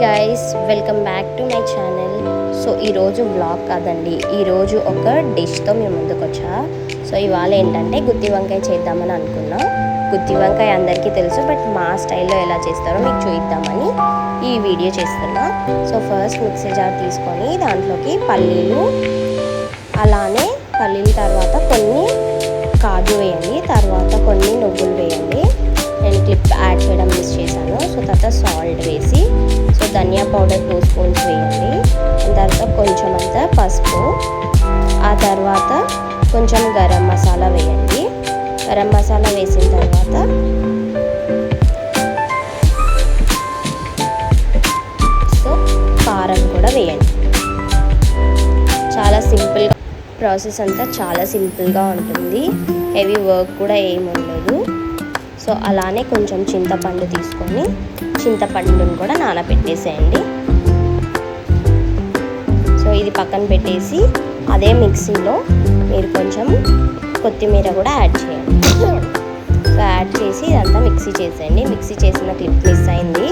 Guys, welcome back to my channel. So ఈరోజు vlog కాదండి, ఈరోజు ఒక డిష్తో మేము ముందుకు వచ్చా. సో ఇవాళ ఏంటంటే గుత్తి వంకాయ చేద్దామని అనుకున్నా. గుత్తి వంకాయ అందరికీ తెలుసు, బట్ మా స్టైల్లో ఎలా చేస్తారో మీకు చూపిద్దామని ఈ వీడియో చేస్తున్నా. సో ఫస్ట్ మిక్సీ జార్ తీసుకొని దాంట్లోకి పల్లీలు, అలానే పల్లీల తర్వాత కొన్ని కాజు వేయండి, తర్వాత కొన్ని నువ్వులు వేయండి. నేను క్లిప్ యాడ్ చేయడం మిస్ చేశాను. సో తర్వాత సాల్ట్ వేసి, సో ధనియా పౌడర్ 2 స్పూన్స్ వేయండి. తర్వాత కొంచెం అంతా పసుపు, ఆ తర్వాత కొంచెం గరం మసాలా వేయండి. గరం మసాలా వేసిన తర్వాత సో కారం కూడా వేయండి. చాలా సింపుల్ ప్రాసెస్, అంతా చాలా సింపుల్గా ఉంటుంది. హెవీ వర్క్ కూడా ఏమి ఉండదు. సో అలానే కొంచెం చింతపండు తీసుకొని చింతపండుని కూడా నానబెట్టేసేయండి. సో ఇది పక్కన పెట్టేసి అదే మిక్సీలో మీరు కొంచెం కొత్తిమీర కూడా యాడ్ చేయండి. సో యాడ్ చేసి ఇదంతా మిక్సీ చేసేయండి. మిక్సీ చేసిన క్లిప్ మిస్ అయింది.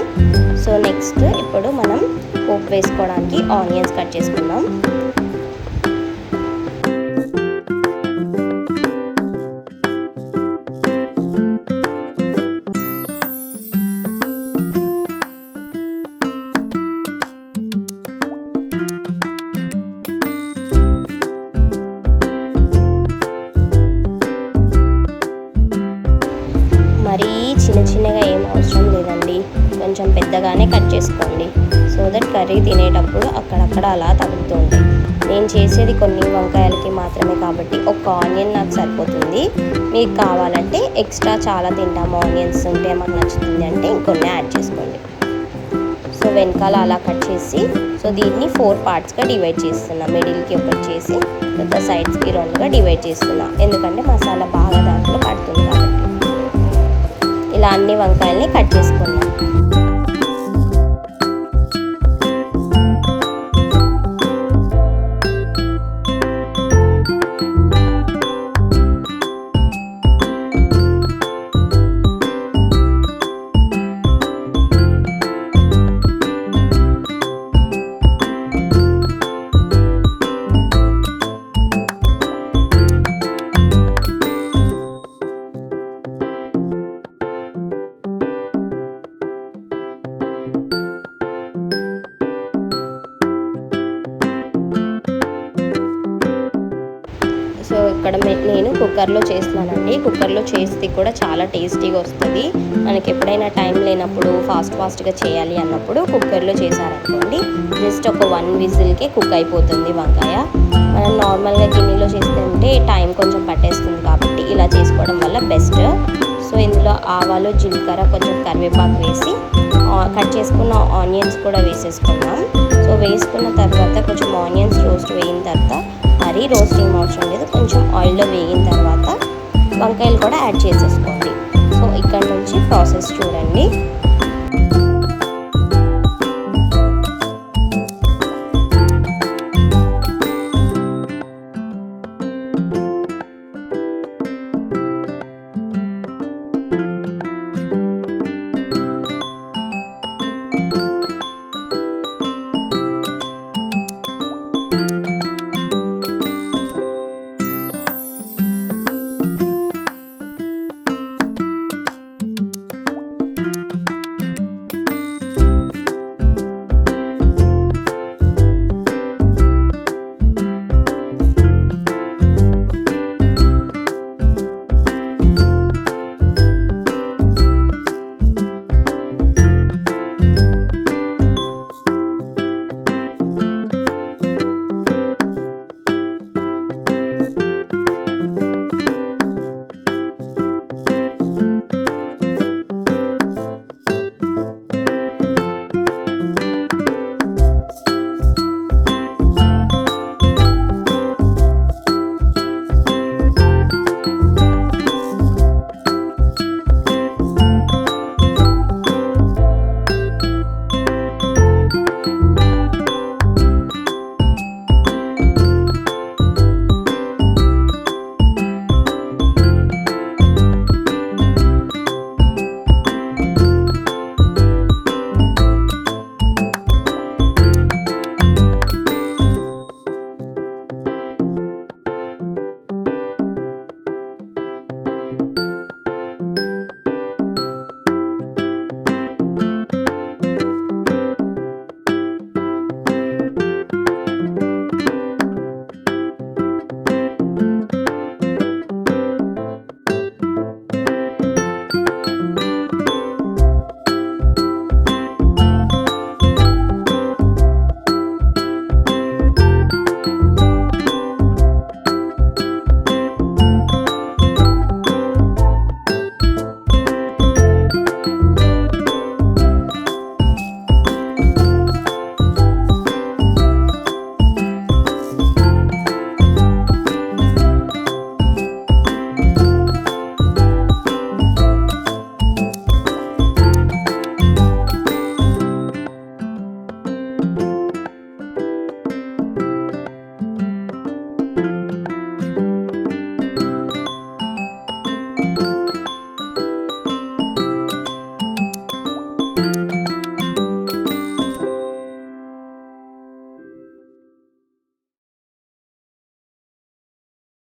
సో నెక్స్ట్ ఇప్పుడు మనం పోపు వేసుకోవడానికి ఆనియన్స్ కట్ చేసుకుందాం. మరీ చిన్నగా ఏం అవసరం లేదండి, కొంచెం పెద్దగానే కట్ చేసుకోండి. సో దట్ కర్రీ తినేటప్పుడు అక్కడక్కడ అలా తగులుతుంటాయి. నేను చేసేది కొన్ని వంకాయలకి మాత్రమే కాబట్టి ఒక ఆనియన్ నాకు సరిపోతుంది. మీకు కావాలంటే ఎక్స్ట్రా చాలా తింటాము, ఆనియన్స్ ఉంటే మాకు నచ్చుతుంది అంటే ఇంకొన్ని యాడ్ చేసుకోండి. సో వెనకాల అలా కట్ చేసి, సో దీన్ని 4 పార్ట్స్గా డివైడ్ చేస్తున్నా. మిడిల్కి ఒకటి చేసి తర్వాత సైడ్స్కి 2గా డివైడ్ చేస్తున్నా, ఎందుకంటే మసాలా బాగా దాంట్లో పడుతుంది కాబట్టి. ఇలా అన్ని వంకాయల్ని కట్ చేసుకున్నాం. సో ఇక్కడ నేను కుక్కర్లో చేస్తున్నానండి. కుక్కర్లో చేస్తే కూడా చాలా టేస్టీగా వస్తుంది. మనకి ఎప్పుడైనా టైం లేనప్పుడు ఫాస్ట్గా చేయాలి అన్నప్పుడు కుక్కర్లో చేశారనుకోండి, జస్ట్ ఒక 1 విజిల్కే కుక్ అయిపోతుంది వంకాయ. మనం నార్మల్గా గిన్నెలో చేస్తుంటే టైం కొంచెం పట్టేస్తుంది కాబట్టి ఇలా చేసుకోవడం వల్ల బెస్ట్. సో ఇందులో ఆవాలు, జీలకర్ర, కొంచెం కరివేపాకు వేసి కట్ చేసుకున్న ఆనియన్స్ కూడా వేసేసుకున్నాం. సో వేసుకున్న తర్వాత కొంచెం ఆనియన్స్ రోస్ట్ వేయిన తర్వాత, మరీ రోస్ట్ ఏం అవసరం లేదు, కొంచెం ఆయిల్లో వేగిన తర్వాత వంకాయలు కూడా యాడ్ చేసేసుకోండి. సో ఇక్కడ నుంచి ప్రాసెస్ చూడండి.